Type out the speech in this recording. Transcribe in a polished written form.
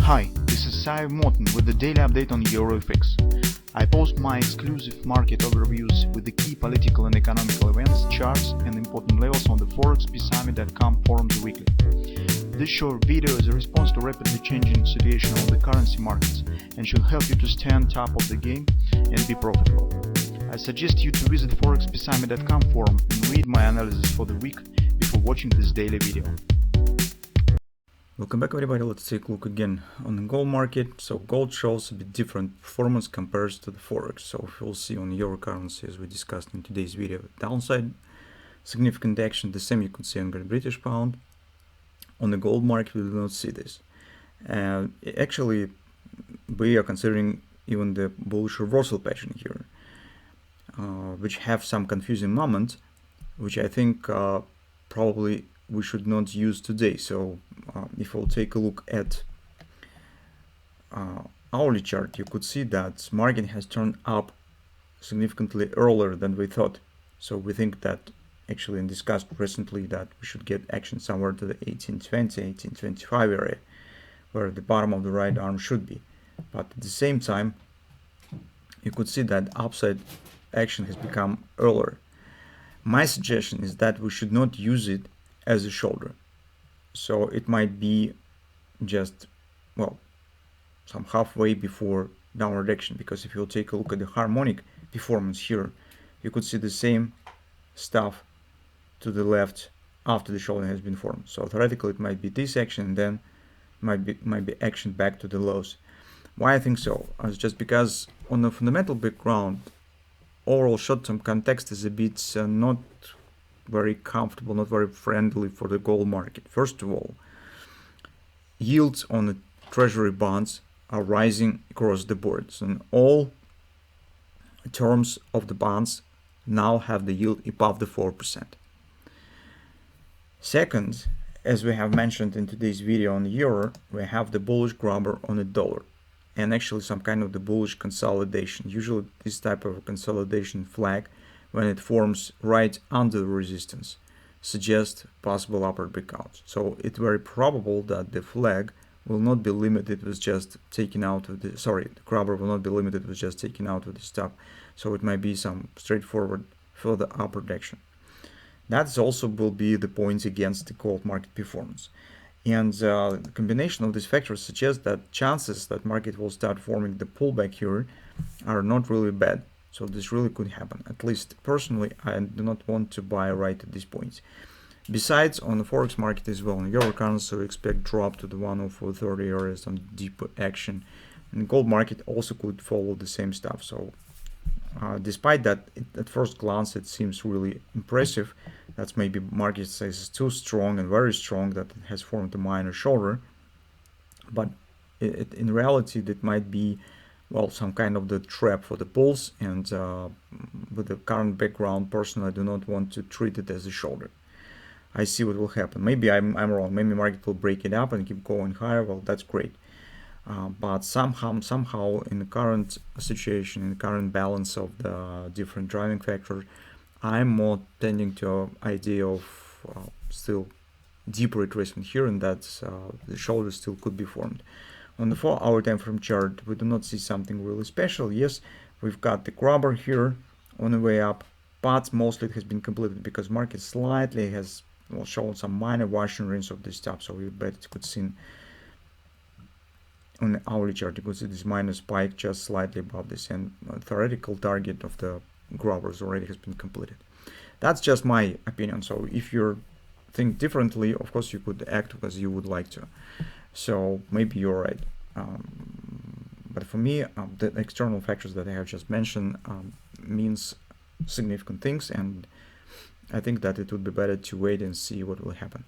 Hi, this is Sive Morten with the daily update on EuroFX. I post my exclusive market overviews with the key political and economical events, charts and important levels on the ForexPeaceArmy.com forums weekly. This short video is a response to rapidly changing situation on the currency markets and should help you to stay on top of the game and be profitable. I suggest you to visit ForexPeaceArmy.com forum and read my analysis for the week before watching this daily video. Welcome back everybody. Let's take a look again on the gold market. So gold shows a bit different performance compared to the Forex. So if you'll see on euro currency, as we discussed in today's video, downside significant action. The same you could see on Great British pound. On the gold market we do not see this. Actually we are considering even the bullish reversal pattern here, which have some confusing moment, which I think probably we should not use today. So if we'll take a look at hourly chart, you could see that market has turned up significantly earlier than we thought. So we think that actually, and discussed recently, that we should get action somewhere to the 1820, 1825 area, where the bottom of the right arm should be. But at the same time, you could see that upside action has become earlier. My suggestion is that we should not use it as a shoulder. So it might be just, well, some halfway before downward action, because if you'll take a look at the harmonic performance here, you could see the same stuff to the left after the shoulder has been formed. So theoretically it might be this action, and then might be action back to the lows. Why I think so? It's just because on the fundamental background, overall short-term context is a bit not very comfortable, not very friendly for the gold market. First of all, yields on the treasury bonds are rising across the board. So in all terms of the bonds now have the yield above the 4%. Second, as we have mentioned in today's video on the euro, we have the bullish grabber on the dollar, and actually some kind of the bullish consolidation. Usually this type of consolidation flag, when it forms right under the resistance, suggests possible upward breakout. So it's very probable that the flag will not be limited with just taking out of the, the grabber will not be limited with just taking out of the stop. So it might be some straightforward further upward action. That also will be the points against the gold market performance. And the combination of these factors suggests that chances that market will start forming the pullback here are not really bad. So this really could happen. At least personally, I do not want to buy right at this point. Besides, on the Forex market as well, in euro currency, we expect drop to the 104.30 area, some deeper action. And gold market also could follow the same stuff. So despite that, at first glance, it seems really impressive. That's maybe market says it's too strong and very strong that it has formed a minor shoulder. But in reality, that might be, well, some kind of the trap for the bulls, and with the current background, personally, I do not want to treat it as a shoulder. I see what will happen. Maybe I'm wrong. Maybe market will break it up and keep going higher. Well, that's great. But somehow in the current situation, in the current balance of the different driving factors, I'm more tending to an idea of still deeper retracement here, and that the shoulder still could be formed. On the 4-hour time frame chart, we do not see something really special. Yes, we've got the grabber here on the way up, but mostly it has been completed because market slightly has shown some minor washing rings of this stuff. So we bet it could see on the hourly chart, you could see this minor spike just slightly above this, and theoretical target of the grabbers already has been completed. That's just my opinion. So if you think differently, of course you could act as you would like to. So maybe you're right. But for me, the external factors that I have just mentioned means significant things, and I think that it would be better to wait and see what will happen.